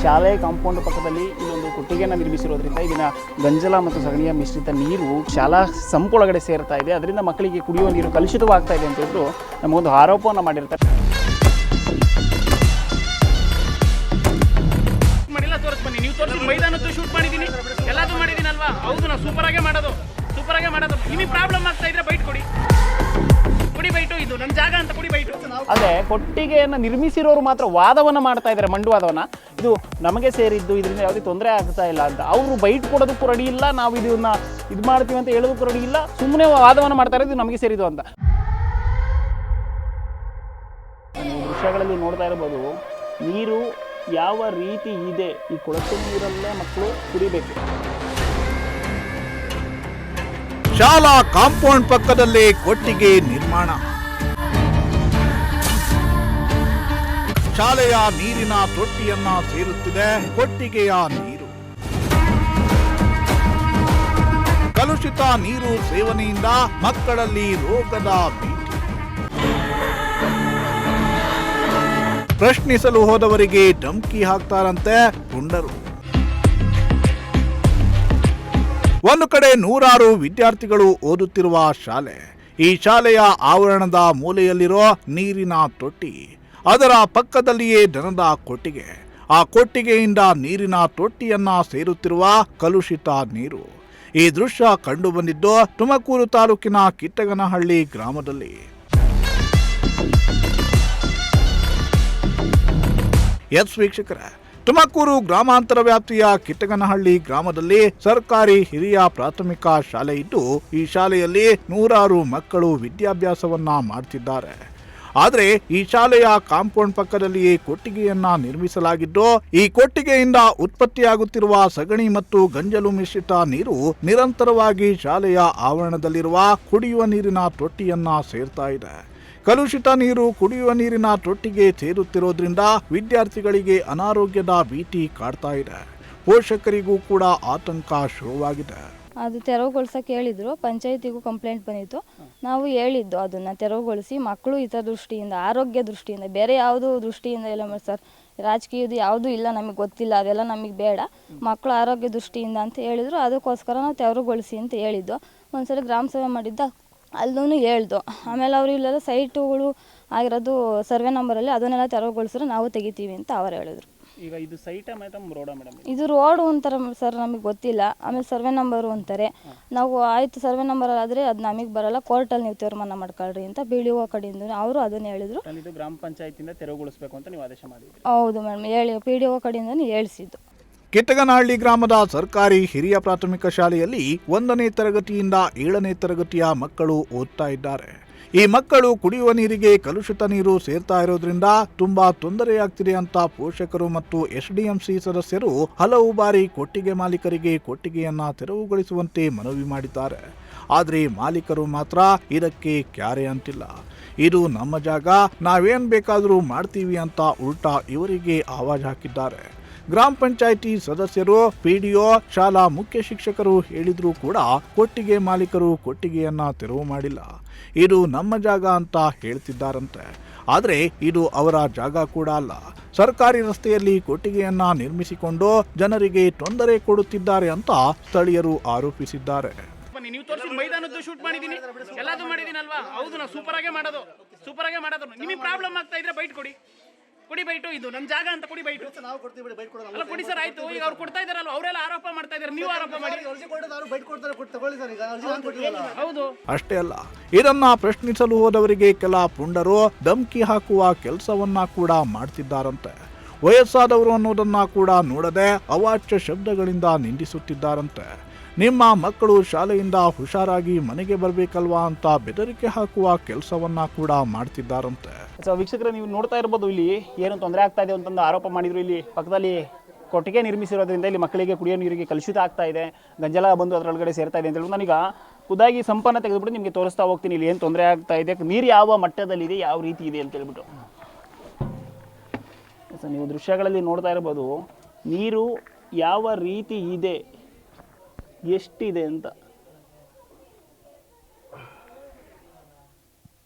ಶಾಲೆ ಕಾಂಪೌಂಡ್ ಪಕ್ಕದಲ್ಲಿ ಇಲ್ಲೊಂದು ಕೊಟ್ಟಿಗೆಯನ್ನು ನಿರ್ಮಿಸಿರೋದ್ರಿಂದ ಇದನ್ನ ಗಂಜಲ ಮತ್ತು ಸಗಣಿಯ ಮಿಶ್ರಿತ ನೀರು ಶಾಲಾ ಸಂಪೊಳಗಡೆ ಸೇರ್ತಾ ಇದೆ. ಅದರಿಂದ ಮಕ್ಕಳಿಗೆ ಕುಡಿಯುವ ನೀರು ಕಲುಷಿತವಾಗ್ತಾ ಇದೆ ಅಂತ ಹೇಳ್ಬಿಟ್ಟು ನಮಗೊಂದು ಆರೋಪವನ್ನು ಮಾಡಿರ್ತಾರೆ. ಬನ್ನಿ, ನೀವು ತೋರಿಸಿ ಮೈದಾನದ್ದು ಶೂಟ್ ಮಾಡಿದ್ದೀನಿ, ಎಲ್ಲದೂ ಮಾಡಿದ್ದೀನಲ್ವಾ? ಹೌದು, ನಾವು ಸೂಪರಾಗೇ ಮಾಡೋದು. ನಿಮಗೆ ಪ್ರಾಬ್ಲಮ್ ಆಗ್ತಾ ಇದ್ರೆ ಬೈಟ್ ಕೊಡಿ ಬೈಟು, ಇದು ನನ್ನ ಜಾಗ ಅಂತ ಕೊಡಿ ಬೈಟು. ಆದರೆ ಕೊಟ್ಟಿಗೆಯನ್ನು ನಿರ್ಮಿಸಿರೋರು ಮಾತ್ರ ವಾದವನ್ನು ಮಾಡ್ತಾ ಇದ್ದಾರೆ, ಮಂಡುವಾದವನ್ನು. ಇದು ನಮಗೆ ಸೇರಿದ್ದು, ಇದರಿಂದ ಯಾವುದೇ ತೊಂದರೆ ಆಗ್ತಾ ಇಲ್ಲ ಅಂತ. ಅವರು ಬೈಟ್ ಕೊಡೋದಕ್ಕೂ ರೆಡಿ ಇಲ್ಲ, ನಾವು ಇದನ್ನ ಇದು ಮಾಡ್ತೀವಿ ಅಂತ ಹೇಳೋದಕ್ಕೂ ರೆಡಿ ಇಲ್ಲ, ಸುಮ್ಮನೆ ವಾದವನ್ನು ಮಾಡ್ತಾ ಇರೋದು ನಮಗೆ ಸೇರಿದ್ದು ಅಂತ. ನೀವು ದೃಶ್ಯಗಳಲ್ಲಿ ನೋಡ್ತಾ ಇರ್ಬೋದು, ನೀರು ಯಾವ ರೀತಿ ಇದೆ. ಈ ಕೊಳಚೆ ನೀರಲ್ಲೇ ಮಕ್ಕಳು ಕುಡಿಬೇಕು. ಶಾಲಾ ಕಾಂಪೌಂಡ್ ಪಕ್ಕದಲ್ಲೇ ಕೊಟ್ಟಿಗೆ ನಿರ್ಮಾಣ. ಶಾಲೆಯ ನೀರಿನ ತೊಟ್ಟಿಯನ್ನ ಸೇರುತ್ತಿದೆ ಕೊಟ್ಟಿಗೆಯ ನೀರು. ಕಲುಷಿತ ನೀರು ಸೇವನೆಯಿಂದ ಮಕ್ಕಳಲ್ಲಿ ರೋಗದ ಭೀತಿ. ಪ್ರಶ್ನಿಸಲು ಹೋದವರಿಗೆ ಧಮಕಿ ಹಾಕ್ತಾರಂತೆ ಪುಂಡರು. ಒಂದು ಕಡೆ ನೂರಾರು ವಿದ್ಯಾರ್ಥಿಗಳು ಓದುತ್ತಿರುವ ಶಾಲೆ. ಈ ಶಾಲೆಯ ಆವರಣದ ಮೂಲೆಯಲ್ಲಿರೋ ನೀರಿನ ತೊಟ್ಟಿ, ಅದರ ಪಕ್ಕದಲ್ಲಿಯೇ ದನದ ಕೊಟ್ಟಿಗೆ. ಆ ಕೊಟ್ಟಿಗೆಯಿಂದ ನೀರಿನ ತೊಟ್ಟಿಯನ್ನ ಸೇರುತ್ತಿರುವ ಕಲುಷಿತ ನೀರು. ಈ ದೃಶ್ಯ ಕಂಡು ಬಂದಿದ್ದು ತುಮಕೂರು ತಾಲೂಕಿನ ಕಿಟ್ಟಗನಹಳ್ಳಿ ಗ್ರಾಮದಲ್ಲಿ. ವೀಕ್ಷಕರೇ, ತುಮಕೂರು ಗ್ರಾಮಾಂತರ ವ್ಯಾಪ್ತಿಯ ಕಿಟ್ಟಗನಹಳ್ಳಿ ಗ್ರಾಮದಲ್ಲಿ ಸರ್ಕಾರಿ ಹಿರಿಯ ಪ್ರಾಥಮಿಕ ಶಾಲೆ ಇದ್ದು, ಈ ಶಾಲೆಯಲ್ಲಿ ನೂರಾರು ಮಕ್ಕಳು ವಿದ್ಯಾಭ್ಯಾಸವನ್ನ ಮಾಡ್ತಿದ್ದಾರೆ. ಆದರೆ ಈ ಶಾಲೆಯ ಕಾಂಪೌಂಡ್ ಪಕ್ಕದಲ್ಲಿಯೇ ಕೊಟ್ಟಿಗೆಯನ್ನ ನಿರ್ಮಿಸಲಾಗಿದ್ದು, ಈ ಕೊಟ್ಟಿಗೆಯಿಂದ ಉತ್ಪತ್ತಿಯಾಗುತ್ತಿರುವ ಸಗಣಿ ಮತ್ತು ಗಂಜಲು ಮಿಶ್ರಿತ ನೀರು ನಿರಂತರವಾಗಿ ಶಾಲೆಯ ಆವರಣದಲ್ಲಿರುವ ಕುಡಿಯುವ ನೀರಿನ ತೊಟ್ಟಿಯನ್ನ ಸೇರ್ತಾ ಇದೆ. ಕಲುಷಿತ ನೀರು ಕುಡಿಯುವ ನೀರಿನ ತೊಟ್ಟಿಗೆ ಸೇರುತ್ತಿರೋದ್ರಿಂದ ವಿದ್ಯಾರ್ಥಿಗಳಿಗೆ ಅನಾರೋಗ್ಯದ ಭೀತಿ ಕಾಡ್ತಾ ಇದೆ. ಪೋಷಕರಿಗೂ ಕೂಡ ಆತಂಕ ಶುರುವಾಗಿದೆ. ಅದು ತೆರವುಗೊಳಿಸಕ್ಕೆ ಹೇಳಿದ್ರು, ಪಂಚಾಯತಿಗೂ ಕಂಪ್ಲೇಂಟ್ ಬಂದಿತ್ತು. ನಾವು ಹೇಳಿದ್ದು ಅದನ್ನು ತೆರವುಗೊಳಿಸಿ, ಮಕ್ಕಳು ಹಿತ ದೃಷ್ಟಿಯಿಂದ, ಆರೋಗ್ಯ ದೃಷ್ಟಿಯಿಂದ, ಬೇರೆ ಯಾವುದೂ ದೃಷ್ಟಿಯಿಂದ ಇಲ್ಲ ಸರ್. ರಾಜಕೀಯದು ಯಾವುದೂ ಇಲ್ಲ, ನಮಗೆ ಗೊತ್ತಿಲ್ಲ, ಅದೆಲ್ಲ ನಮಗೆ ಬೇಡ, ಮಕ್ಕಳು ಆರೋಗ್ಯ ದೃಷ್ಟಿಯಿಂದ ಅಂತ ಹೇಳಿದ್ರು. ಅದಕ್ಕೋಸ್ಕರ ನಾವು ತೆರವುಗೊಳಿಸಿ ಅಂತ ಹೇಳಿದ್ದು. ಒಂದ್ಸಲ ಗ್ರಾಮ ಸಭೆ ಮಾಡಿದ್ದ, ಅಲ್ಲೂ ಹೇಳ್ದು. ಆಮೇಲೆ ಅವರು ಇಲ್ಲೆಲ್ಲ ಸೈಟುಗಳು ಆಗಿರೋದು ಸರ್ವೆ ನಂಬರಲ್ಲಿ, ಅದನ್ನೆಲ್ಲ ತೆರವುಗೊಳಿಸಿದ್ರೆ ನಾವು ತೆಗಿತೀವಿ ಅಂತ ಅವರು ಹೇಳಿದ್ರು. ಈಗ ಇದು ಸೈಟ್ ರೋಡ ಮೇಡಮ್? ಇದು ರೋಡು ಅಂತಾರೆ ಸರ್, ನಮಗೆ ಗೊತ್ತಿಲ್ಲ. ಆಮೇಲೆ ಸರ್ವೆ ನಂಬರು ಅಂತಾರೆ. ನಾವು ಆಯ್ತು ಸರ್ವೆ ನಂಬರ್ ಆದರೆ ಅದು ನಮಗೆ ಬರಲ್ಲ, ಕೋರ್ಟಲ್ಲಿ ನೀವು ತೀರ್ಮಾನ ಮಾಡ್ಕೊಳ್ರಿ ಅಂತ BDO ಕಡೆಯಿಂದ ಅವರು ಅದನ್ನು ಹೇಳಿದ್ರು. ಇದು ಗ್ರಾಮ ಪಂಚಾಯತಿಯಿಂದ ತೆರವುಗೊಳಿಸಬೇಕು ಅಂತ ನೀವು ಆದೇಶ ಮಾಡಿದ್ರಿ? ಹೌದು ಮೇಡಮ್, ಹೇಳಿ PDO ಕಡೆಯಿಂದ ಹೇಳಿಸಿದ್ದು. ಕಿಟ್ಟಗನಹಳ್ಳಿ ಗ್ರಾಮದ ಸರ್ಕಾರಿ ಹಿರಿಯ ಪ್ರಾಥಮಿಕ ಶಾಲೆಯಲ್ಲಿ 1ನೇ ತರಗತಿಯಿಂದ 7ನೇ ತರಗತಿಯ ಮಕ್ಕಳು ಓದ್ತಾ ಇದ್ದಾರೆ. ಈ ಮಕ್ಕಳು ಕುಡಿಯುವ ನೀರಿಗೆ ಕಲುಷಿತ ನೀರು ಸೇರ್ತಾ ಇರೋದ್ರಿಂದ ತುಂಬಾ ತೊಂದರೆಯಾಗ್ತಿದೆ ಅಂತ ಪೋಷಕರು ಮತ್ತು SDMC ಸದಸ್ಯರು ಹಲವು ಬಾರಿ ಕೊಟ್ಟಿಗೆ ಮಾಲೀಕರಿಗೆ ಕೊಟ್ಟಿಗೆಯನ್ನ ತೆರವುಗೊಳಿಸುವಂತೆ ಮನವಿ ಮಾಡಿದ್ದಾರೆ. ಆದರೆ ಮಾಲೀಕರು ಮಾತ್ರ ಇದಕ್ಕೆ ಕ್ಯಾರೆ ಅಂತಿಲ್ಲ. ಇದು ನಮ್ಮ ಜಾಗ, ನಾವೇನ್ ಬೇಕಾದರೂ ಮಾಡ್ತೀವಿ ಅಂತ ಉಲ್ಟಾ ಇವರಿಗೆ ಆವಾಜ್ ಹಾಕಿದ್ದಾರೆ. ಗ್ರಾಮ ಪಂಚಾಯಿತಿ ಸದಸ್ಯರು, PDO, ಶಾಲಾ ಮುಖ್ಯ ಶಿಕ್ಷಕರು ಹೇಳಿದ್ರೂ ಕೂಡ ಕೊಟ್ಟಿಗೆ ಮಾಲೀಕರು ಕೊಟ್ಟಿಗೆಯನ್ನ ತೆರವು ಮಾಡಿಲ್ಲ. ಇದು ನಮ್ಮ ಜಾಗ ಅಂತ ಹೇಳ್ತಿದ್ದಾರಂತೆ. ಆದರೆ ಇದು ಅವರ ಜಾಗ ಕೂಡ ಅಲ್ಲ. ಸರ್ಕಾರಿ ರಸ್ತೆಯಲ್ಲಿ ಕೊಟ್ಟಿಗೆಯನ್ನ ನಿರ್ಮಿಸಿಕೊಂಡು ಜನರಿಗೆ ತೊಂದರೆ ಕೊಡುತ್ತಿದ್ದಾರೆ ಅಂತ ಸ್ಥಳೀಯರು ಆರೋಪಿಸಿದ್ದಾರೆ. ನೀವು ತೋರಿಸಿ ಮೈದಾನದ್ದು ಶೂಟ್ ಮಾಡಿದ್ದೀನಿ, ಎಲ್ಲದೂ ಮಾಡಿದ್ದೀನಲ್ವಾ? ಹೌದು, ನಾವು ಸೂಪರಾಗೇ ಮಾಡೋದು. ನಿಮಗೆ ಪ್ರಾಬ್ಲಮ್ ಆಗ್ತಾ ಇದ್ರೆ ಬೈಟ್ ಕೊಡಿ ಬೈಟು, ಇದು ನನ್ನ ಜಾಗ ಅಂತ ಕೊಡಿ ಬೈಟು. ಅಲ್ಲ ಕೊಡಿ ಸರ್, ಆಯ್ತು. ಈಗ ಅವ್ರು ಕೊಡ್ತಾ ಇದಾರಲ್ಲ, ಅವರೆಲ್ಲ ಆರೋಪ ಮಾಡ್ತಾ ಇದ್ದಾರೆ, ನೀವು ಆರೋಪ ಮಾಡಿ. ಹೌದು. ಅಷ್ಟೇ ಅಲ್ಲ, ಇದನ್ನ ಪ್ರಶ್ನಿಸಲು ಹೋದವರಿಗೆ ಕೆಲ ಪುಂಡರು ಧಮಕಿ ಹಾಕುವ ಕೆಲಸವನ್ನ ಕೂಡ ಮಾಡ್ತಿದ್ದಾರಂತೆ. ವಯಸ್ಸಾದವರು ಅನ್ನೋದನ್ನ ಕೂಡ ನೋಡದೆ ಅವಾಚ್ಯ ಶಬ್ದಗಳಿಂದ ನಿಂದಿಸುತ್ತಿದ್ದಾರಂತೆ. ನಿಮ್ಮ ಮಕ್ಕಳು ಶಾಲೆಯಿಂದ ಹುಷಾರಾಗಿ ಮನೆಗೆ ಬರಬೇಕಲ್ವಾ ಅಂತ ಬೆದರಿಕೆ ಹಾಕುವ ಕೆಲಸವನ್ನ ಕೂಡ ಮಾಡ್ತಿದ್ದಾರಂತೆ. ವೀಕ್ಷಕರೇ, ನೀವು ನೋಡ್ತಾ ಇರ್ಬೋದು, ಇಲ್ಲಿ ಏನು ತೊಂದರೆ ಆಗ್ತಾ ಇದೆ ಅಂತಂದು ಆರೋಪ ಮಾಡಿದ್ರು. ಇಲ್ಲಿ ಪಕ್ಕದಲ್ಲಿ ಕೊಟ್ಟಿಗೆ ನಿರ್ಮಿಸಿರೋದ್ರಿಂದ ಇಲ್ಲಿ ಮಕ್ಕಳಿಗೆ ಕುಡಿಯೋ ನೀರಿಗೆ ಕಲುಷಿತ ಆಗ್ತಾ ಇದೆ, ಗಂಜಲ ಬಂದು ಅದರೊಳಗಡೆ ಸೇರ್ತಾ ಇದೆ ಅಂತ ಹೇಳಿ ನಾನೀಗ ಖುದ್ದಾಗಿ ಸಂಪನ್ನ ತೆಗೆದುಬಿಟ್ಟು ನಿಮಗೆ ತೋರಿಸ್ತಾ ಹೋಗ್ತೀನಿ. ಇಲ್ಲಿ ಏನು ತೊಂದರೆ ಆಗ್ತಾ ಇದೆ, ನೀರು ಯಾವ ಮಟ್ಟದಲ್ಲಿದೆ, ಯಾವ ರೀತಿ ಇದೆ ಅಂತ ಹೇಳ್ಬಿಟ್ಟು. ನೀವು ದೃಶ್ಯಗಳಲ್ಲಿ ನೋಡ್ತಾ ಇರ್ಬೋದು, ನೀರು ಯಾವ ರೀತಿ ಇದೆ, ಎಷ್ಟಿದೆ ಅಂತ.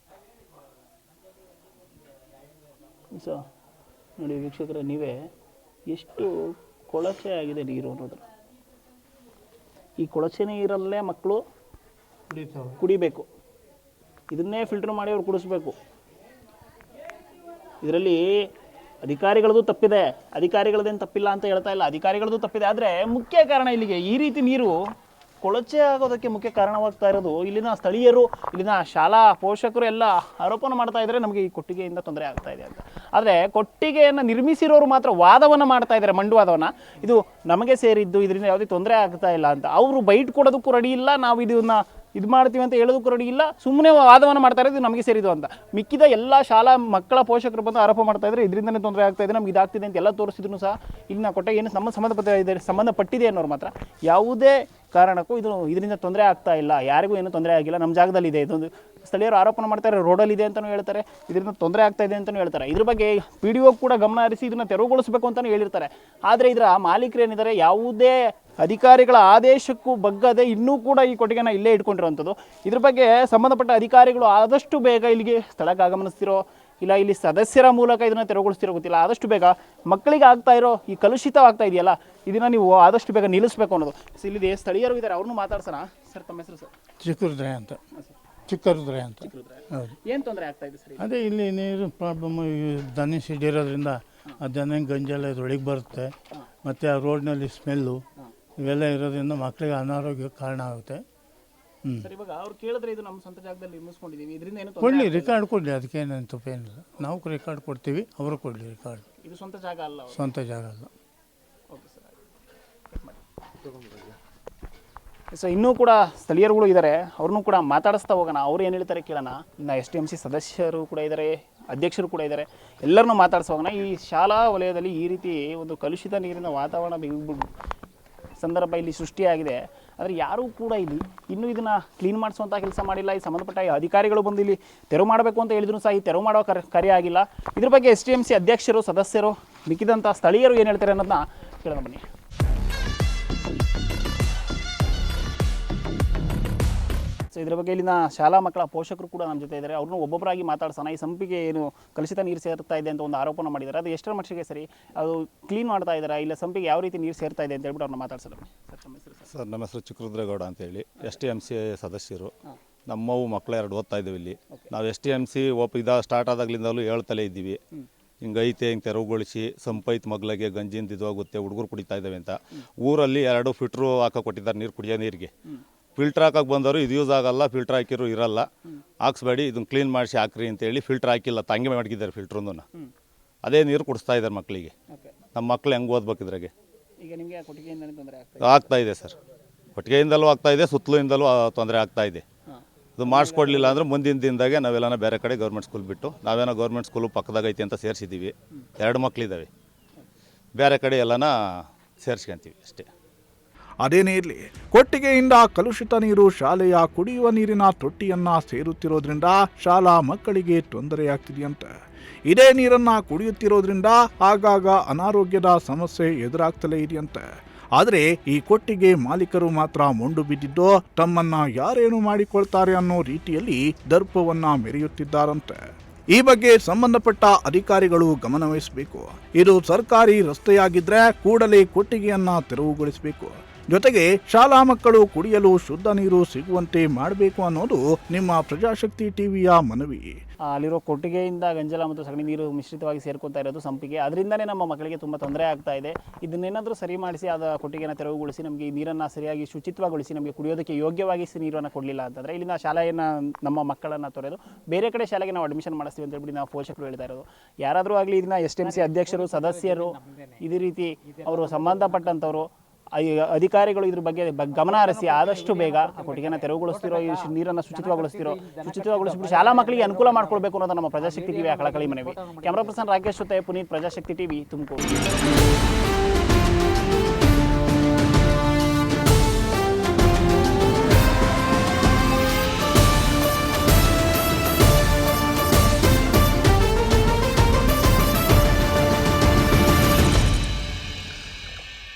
ನೋಡಿ ವೀಕ್ಷಕರೇ, ನೀವೇ ಎಷ್ಟು ಕೊಳಚೆ ಆಗಿದೆ ನೀರು ಅನ್ನೋದು. ಈ ಕೊಳಚೆ ನೀರಲ್ಲೇ ಮಕ್ಕಳು ಕುಡಿಬೇಕು, ಇದನ್ನೇ ಫಿಲ್ಟರ್ ಮಾಡಿ ಅವ್ರು ಕುಡಿಸ್ಬೇಕು. ಇದರಲ್ಲಿ ಅಧಿಕಾರಿಗಳದ್ದು ತಪ್ಪಿದೆ, ಅಧಿಕಾರಿಗಳದ್ದೇನು ತಪ್ಪಿಲ್ಲ ಅಂತ ಹೇಳ್ತಾ ಇಲ್ಲ, ಅಧಿಕಾರಿಗಳದ್ದು ತಪ್ಪಿದೆ. ಆದರೆ ಮುಖ್ಯ ಕಾರಣ ಇಲ್ಲಿಗೆ ಈ ರೀತಿ ನೀರು ಕೊಳಚೆ ಆಗೋದಕ್ಕೆ ಮುಖ್ಯ ಕಾರಣವಾಗ್ತಾ ಇರೋದು ಇಲ್ಲಿನ ಸ್ಥಳೀಯರು, ಇಲ್ಲಿನ ಶಾಲಾ ಪೋಷಕರು ಎಲ್ಲ ಆರೋಪನ ಮಾಡ್ತಾ ಇದ್ದಾರೆ ನಮಗೆ ಈ ಕೊಟ್ಟಿಗೆಯಿಂದ ತೊಂದರೆ ಆಗ್ತಾ ಇದೆ ಅಂತ. ಆದರೆ ಕೊಟ್ಟಿಗೆಯನ್ನು ನಿರ್ಮಿಸಿರೋರು ಮಾತ್ರ ವಾದವನ್ನು ಮಾಡ್ತಾ ಇದ್ದಾರೆ, ಮಂಡುವಾದವನ್ನು, ಇದು ನಮಗೆ ಸೇರಿದ್ದು, ಇದರಿಂದ ಯಾವುದೇ ತೊಂದರೆ ಆಗ್ತಾ ಇಲ್ಲ ಅಂತ. ಅವರು ಬೈಟ್ ಕೊಡೋದಕ್ಕೂ ರೆಡಿ ಇಲ್ಲ, ನಾವು ಇದನ್ನ ಇದು ಮಾಡ್ತೀವಿ ಅಂತ ಹೇಳೋದಕ್ಕೂ ರೆಡಿ ಇಲ್ಲ, ಸುಮ್ಮನೆ ವಾದವನ್ನು ಮಾಡ್ತಾ ಇರೋದು ನಮಗೆ ಸೇರಿದ್ದು ಅಂತ. ಮಿಕ್ಕಿದ ಎಲ್ಲ ಶಾಲಾ ಮಕ್ಕಳ ಪೋಷಕರು ಬಂದು ಆರೋಪ ಮಾಡ್ತಾ ಇದ್ದಾರೆ ಇದರಿಂದನೇ ತೊಂದರೆ ಆಗ್ತಾ ಇದೆ, ನಮ್ಗೆ ಇದಾಗ್ತಿದೆ ಅಂತ ಎಲ್ಲ ತೋರಿಸಿದ್ರು ಸಹ ಇಲ್ಲಿನ ಕೊಟ್ಟಿಗೆ ಏನು ಸಂಬಂಧಪಟ್ಟಿದೆ ಅನ್ನೋರು ಮಾತ್ರ ಯಾವುದೇ ಕಾರಣಕ್ಕೂ ಇದರಿಂದ ತೊಂದರೆ ಆಗ್ತಾ ಇಲ್ಲ, ಯಾರಿಗೂ ಏನೂ ತೊಂದರೆ ಆಗಿಲ್ಲ, ನಮ್ಮ ಜಾಗದಲ್ಲಿ ಇದೆ. ಇದೊಂದು ಸ್ಥಳೀಯರು ಆರೋಪನ ಮಾಡ್ತಾರೆ, ರೋಡಲ್ಲಿ ಇದೆ ಅಂತಲೂ ಹೇಳ್ತಾರೆ, ಇದರಿಂದ ತೊಂದರೆ ಆಗ್ತಾ ಇದೆ ಅಂತಲೂ ಹೇಳ್ತಾರೆ. ಇದ್ರ ಬಗ್ಗೆ PDO ಕೂಡ ಗಮನ ಹರಿಸಿ ಇದನ್ನು ತೆರವುಗೊಳಿಸಬೇಕು ಅಂತಲೂ ಹೇಳಿರ್ತಾರೆ. ಆದರೆ ಇದರ ಮಾಲೀಕರು ಏನಿದ್ದಾರೆ ಯಾವುದೇ ಅಧಿಕಾರಿಗಳ ಆದೇಶಕ್ಕೂ ಬಗ್ಗದೆ ಇನ್ನೂ ಕೂಡ ಈ ಕೊಟ್ಟಿಗೆನ ಇಲ್ಲೇ ಇಟ್ಕೊಂಡಿರುವಂಥದ್ದು. ಇದ್ರ ಬಗ್ಗೆ ಸಂಬಂಧಪಟ್ಟ ಅಧಿಕಾರಿಗಳು ಆದಷ್ಟು ಬೇಗ ಇಲ್ಲಿಗೆ ಸ್ಥಳಕ್ಕೆ ಆಗಮನಿಸ್ತಿರೋ ಇಲ್ಲ ಇಲ್ಲಿ ಸದಸ್ಯರ ಮೂಲಕ ಇದನ್ನು ತೆರವುಗೊಳಿಸ್ತಿರೋ ಗೊತ್ತಿಲ್ಲ, ಆದಷ್ಟು ಬೇಗ ಮಕ್ಕಳಿಗೆ ಆಗ್ತಾ ಇರೋ ಈ ಕಲುಷಿತವಾಗ್ತಾ ಇದೆಯಲ್ಲ ಇದನ್ನು ನೀವು ಆದಷ್ಟು ಬೇಗ ನಿಲ್ಲಿಸಬೇಕು ಅನ್ನೋದು. ಇಲ್ಲಿ ಸ್ಥಳೀಯರು ಇದ್ದಾರೆ, ಅವ್ರನ್ನೂ ಮಾತಾಡ್ಸೋಣ. ಸರ್ ತಮ್ಮ ಹೆಸರು? ಸರ್ ಚಿಕ್ಕರುದ್ರಯ್ಯ ಅಂತ. ಚಿಕ್ಕರುದ್ರಯ್ಯ ಅಂತ. ಹೌದು. ಏನು ತೊಂದರೆ ಆಗ್ತಾ ಇದೆ ಸರ್? ಅದೇ ಇಲ್ಲಿ ನೀರು ಪ್ರಾಬ್ಲಮ್, ದನಿ ಸಿಡಿರೋದ್ರಿಂದ ಆ ದನ ಗಂಜೆಲ್ಲ ಇದ್ರೊಳಗೆ ಬರುತ್ತೆ, ಮತ್ತು ಆ ರೋಡ್ನಲ್ಲಿ ಸ್ಮೆಲ್ಲು ಇವೆಲ್ಲ ಇರೋದ್ರಿಂದ ಮಕ್ಕಳಿಗೆ ಅನಾರೋಗ್ಯಕ್ಕೆ ಕಾರಣ ಆಗುತ್ತೆ. ಸರ್ ಇವಾಗ ಅವ್ರು ಕೇಳಿದ್ರೆ ಇದು ನಮ್ಮ ಸ್ವಂತ ಜಾಗದಲ್ಲಿ ನಿರ್ಮಿಸ್ಕೊಂಡಿದ್ದೀವಿ, ಇದರಿಂದ ಏನು ಕೊಡಲಿ, ರಿಕಾರ್ಡ್ ಕೊಡಲಿ, ಅದಕ್ಕೇನು ತಪ್ಪೇನಿಲ್ಲ. ನಾವು ರಿಕಾರ್ಡ್ ಕೊಡ್ತೀವಿ, ಅವರು ಕೊಡಲಿ ರಿಕಾರ್ಡ್. ಇದು ಸ್ವಂತ ಜಾಗ ಅಲ್ಲ, ಸ್ವಂತ ಜಾಗ ಅಲ್ಲ. Okay sir. ಸೊ ಇನ್ನೂ ಕೂಡ ಸ್ಥಳೀಯರುಗಳು ಇದ್ದಾರೆ, ಅವ್ರನ್ನೂ ಕೂಡ ಮಾತಾಡಿಸ್ತಾ ಹೋಗೋಣ, ಅವ್ರು ಏನು ಹೇಳ್ತಾರೆ ಕೇಳೋಣ. ಇನ್ನು STMC ಸದಸ್ಯರು ಕೂಡ ಇದ್ದಾರೆ, ಅಧ್ಯಕ್ಷರು ಕೂಡ ಇದ್ದಾರೆ, ಎಲ್ಲರನ್ನೂ ಮಾತಾಡ್ಸ ಹೋಗೋಣ. ಈ ಶಾಲಾ ವಲಯದಲ್ಲಿ ಈ ರೀತಿ ಒಂದು ಕಲುಷಿತ ನೀರಿನ ವಾತಾವರಣ ಸಂದರ್ಭ ಇಲ್ಲಿ ಸೃಷ್ಟಿಯಾಗಿದೆ. ಆದರೆ ಯಾರೂ ಕೂಡ ಇಲ್ಲಿ ಇನ್ನೂ ಇದನ್ನು ಕ್ಲೀನ್ ಮಾಡಿಸುವಂಥ ಕೆಲಸ ಮಾಡಿಲ್ಲ. ಈ ಸಂಬಂಧಪಟ್ಟ ಅಧಿಕಾರಿಗಳು ಬಂದು ಇಲ್ಲಿ ತೆರವು ಮಾಡಬೇಕು ಅಂತ ಹೇಳಿದ್ರು ಸಹ ಈ ತೆರವು ಮಾಡೋ ಕಾರ್ಯ ಆಗಿಲ್ಲ. ಇದ್ರ ಬಗ್ಗೆ STMC ಅಧ್ಯಕ್ಷರು, ಸದಸ್ಯರು, ಮಿಕ್ಕಿದಂಥ ಸ್ಥಳೀಯರು ಏನು ಹೇಳ್ತಾರೆ ಅನ್ನೋದನ್ನ ಕೇಳೋಣ ಬನ್ನಿ. ಸೊ ಇದ್ರ ಬಗ್ಗೆ ಇಲ್ಲಿನ ಶಾಲಾ ಮಕ್ಕಳ ಪೋಷಕರು ಕೂಡ ನಮ್ಮ ಜೊತೆ ಇದ್ದಾರೆ, ಅವ್ರನ್ನೂ ಒಬ್ಬೊಬ್ಬರಾಗಿ ಮಾತಾಡ್ಸೋಣ. ಈ ಸಂಪಿಗೆ ಏನು ಕಲುಷಿತ ನೀರು ಸೇರ್ತಾ ಇದೆ ಅಂತ ಒಂದು ಆರೋಪನ ಮಾಡಿದ್ದಾರೆ, ಅದು ಎಷ್ಟರ ಮಟ್ಟಿಗೆ ಸರಿ, ಅದು ಕ್ಲೀನ್ ಮಾಡ್ತಾ ಇದ್ದಾರೆ, ಇಲ್ಲ ಸಂಪಿಗೆ ಯಾವ ರೀತಿ ನೀರು ಸೇರ್ತಾ ಇದೆ ಅಂತ ಹೇಳ್ಬಿಟ್ಟು ಅವ್ರನ್ನ ಮಾತಾಡ್ಸೋಣ. ಸರ್ ತಮ್ಮ ಹೆಸರು? ಸರ್ ನಮ್ಮ ಹೆಸರು ಚಿಕ್ಕರುದ್ರೇಗೌಡ ಅಂತೇಳಿ, STMC ಸದಸ್ಯರು. ನಮ್ಮವು ಮಕ್ಕಳು 2 ಓದ್ತಾ ಇದ್ದೀವಿ ಇಲ್ಲಿ. ನಾವು STMC ಸ್ಟಾರ್ಟ್ ಆದಾಗ್ಲಿಂದಲೂ ಹೇಳ್ತಲೇ ಇದ್ದೀವಿ, ಹಿಂಗೈತೆ, ಹಿಂಗೆ ತೆರವುಗೊಳಿಸಿ, ಸಂಪೈತ್ ಮಗ್ಳಿಗೆ ಗಂಜಿಂದ ಇದಾಗುತ್ತೆ, ಹುಡುಗರು ಕುಡಿತಾ ಇದ್ದಾವೆ ಅಂತ. ಊರಲ್ಲಿ 2 ಫಿಲ್ಟ್ರು ಹಾಕೋ ಕೊಟ್ಟಿದ್ದಾರೆ ನೀರು, ಕುಡಿಯೋ ನೀರಿಗೆ. ಫಿಲ್ಟ್ರ್ ಹಾಕಕ್ಕೆ ಬಂದವರು ಇದು ಯೂಸ್ ಆಗಲ್ಲ, ಫಿಲ್ಟ್ರ್ ಹಾಕಿರೋ ಇರಲ್ಲ, ಹಾಕ್ಸ್ಬೇಡಿ, ಇದನ್ನು ಕ್ಲೀನ್ ಮಾಡಿಸಿ ಹಾಕ್ರಿ ಅಂತೇಳಿ ಫಿಲ್ಟ್ರ್ ಹಾಕಿಲ್ಲ, ತಂಗೆ ಮಡಗಿದ್ದಾರೆ ಫಿಲ್ಟ್ರನ್ನು. ಅದೇ ನೀರು ಕುಡಿಸ್ತಾ ಇದ್ದಾರೆ ಮಕ್ಕಳಿಗೆ. ನಮ್ಮ ಮಕ್ಕಳು ಹೆಂಗೆ ಓದ್ಬೇಕಿದ್ರಾಗೆ ಈಗ ನಿಮಗೆ ಕೊಟ್ಟಿಗೆಯಿಂದ ತೊಂದರೆ ಆಗ್ತಾ ಇದೆ ಸರ್, ಕೊಟ್ಟಿಗೆಯಿಂದಲೂ ಆಗ್ತಾ ಇದೆ, ಸುತ್ತಲಿಂದಲೂ ತೊಂದರೆ ಆಗ್ತಾ ಇದೆ. ಇದು ಮಾಡಿಸ್ಕೊಡ್ಲಿಲ್ಲ ಅಂದರೆ ಮುಂದಿನ ದಿನದಾಗೆ ನಾವೆಲ್ಲ ಬೇರೆ ಕಡೆ ಗೌರ್ಮೆಂಟ್ ಸ್ಕೂಲ್ ಬಿಟ್ಟು, ನಾವೇನೋ ಗೌರ್ಮೆಂಟ್ ಸ್ಕೂಲು ಪಕ್ಕದಾಗೈತಿ ಅಂತ ಸೇರಿಸಿದ್ದೀವಿ. 2 ಮಕ್ಕಳಿದ್ದಾವೆ, ಬೇರೆ ಕಡೆ ಎಲ್ಲನ ಸೇರಿಸ್ಕೊಂತೀವಿ ಅಷ್ಟೇ. ಅದೇನೇ ಇರಲಿ, ಕೊಟ್ಟಿಗೆಯಿಂದ ಕಲುಷಿತ ನೀರು ಶಾಲೆಯ ಕುಡಿಯುವ ನೀರಿನ ತೊಟ್ಟಿಯನ್ನ ಸೇರುತ್ತಿರೋದ್ರಿಂದ ಶಾಲಾ ಮಕ್ಕಳಿಗೆ ತೊಂದರೆಯಾಗ್ತಿದೆಯಂತೆ. ಇದೇ ನೀರನ್ನ ಕುಡಿಯುತ್ತಿರೋದ್ರಿಂದ ಆಗಾಗ ಅನಾರೋಗ್ಯದ ಸಮಸ್ಯೆ ಎದುರಾಗ್ತಲೇ ಇದೆಯಂತೆ. ಆದರೆ ಈ ಕೊಟ್ಟಿಗೆ ಮಾಲೀಕರು ಮಾತ್ರ ಮೊಂಡು ಬಿದ್ದಿದ್ದು ತಮ್ಮನ್ನ ಯಾರೇನು ಮಾಡಿಕೊಳ್ತಾರೆ ಅನ್ನೋ ರೀತಿಯಲ್ಲಿ ದರ್ಪವನ್ನ ಮೆರೆಯುತ್ತಿದ್ದಾರಂತೆ. ಈ ಬಗ್ಗೆ ಸಂಬಂಧಪಟ್ಟ ಅಧಿಕಾರಿಗಳು ಗಮನವಹಿಸಬೇಕು. ಇದು ಸರ್ಕಾರಿ ರಸ್ತೆಯಾಗಿದ್ರೆ ಕೂಡಲೇ ಕೊಟ್ಟಿಗೆಯನ್ನ ತೆರವುಗೊಳಿಸಬೇಕು. ಜೊತೆಗೆ ಶಾಲಾ ಮಕ್ಕಳು ಕುಡಿಯಲು ಶುದ್ಧ ನೀರು ಸಿಗುವಂತೆ ಮಾಡಬೇಕು ಅನ್ನೋದು ನಿಮ್ಮ ಪ್ರಜಾಶಕ್ತಿ ಟಿವಿಯ ಮನವಿ. ಅಲ್ಲಿರೋ ಕೊಟ್ಟಿಗೆಯಿಂದ ಗಂಜಲ ಮತ್ತು ಸಗಣಿ ನೀರು ಮಿಶ್ರಿತವಾಗಿ ಸೇರ್ಕೊತಾ ಇರೋದು ಸಂಪಿಗೆ, ಅದರಿಂದನೇ ನಮ್ಮ ಮಕ್ಕಳಿಗೆ ತುಂಬ ತೊಂದರೆ ಆಗ್ತಾ ಇದೆ. ಇದನ್ನೇನಾದರೂ ಸರಿ ಮಾಡಿಸಿ ಅದ ಕೊಟ್ಟಿಗೆನ ತೆರವುಗೊಳಿಸಿ ನಮಗೆ ಈ ನೀರನ್ನು ಸರಿಯಾಗಿ ಶುಚಿತ್ವಗೊಳಿಸಿ ನಮಗೆ ಕುಡಿಯೋದಕ್ಕೆ ಯೋಗ್ಯವಾಗಿ ನೀರನ್ನು ಕೊಡಲಿಲ್ಲ ಅಂತಂದರೆ ಇಲ್ಲಿನ ಶಾಲೆಯನ್ನು ನಮ್ಮ ಮಕ್ಕಳನ್ನು ತೊರೆದು ಬೇರೆ ಕಡೆ ಶಾಲೆಗೆ ನಾವು ಅಡ್ಮಿಷನ್ ಮಾಡಿಸ್ತೀವಿ ಅಂತ ಹೇಳ್ಬಿಟ್ಟು ನಾವು ಪೋಷಕರು ಹೇಳ್ತಾ ಇರೋದು. ಯಾರಾದರೂ ಆಗಲಿ ಇದನ್ನ STMC ಅಧ್ಯಕ್ಷರು, ಸದಸ್ಯರು, ಇದೇ ರೀತಿ ಅವರು ಸಂಬಂಧಪಟ್ಟಂಥವರು ಅಧಿಕಾರಿಗಳು ಇದ್ರ ಬಗ್ಗೆ ಗಮನ ಹರಿಸಿ ಆದಷ್ಟು ಬೇಗ ಆ ಕೊಟ್ಟಿಗೆನ ತೆರವುಗೊಳಿಸ್ತಿರೋ, ಈ ನೀರನ್ನು ಶುಚಿತ್ವಗೊಳಿಸ್ಬಿಟ್ಟು ಶಾಲಾ ಮಕ್ಕಳಿಗೆ ಅನುಕೂಲ ಮಾಡ್ಕೊಳ್ಬೇಕು ಅನ್ನೋದು ನಮ್ಮ ಪ್ರಜಾಶಕ್ತಿ ಟಿವಿಯ ಕಳಕಳಿ ಮನವಿ. ಕ್ಯಾಮ್ರಾ ಪರ್ಸನ್ ರಾಕೇಶ್ ಜೊತೆ ಪುನೀತ್, ಪ್ರಜಾಶಕ್ತಿ ಟಿವಿ, ತುಮಕೂರು.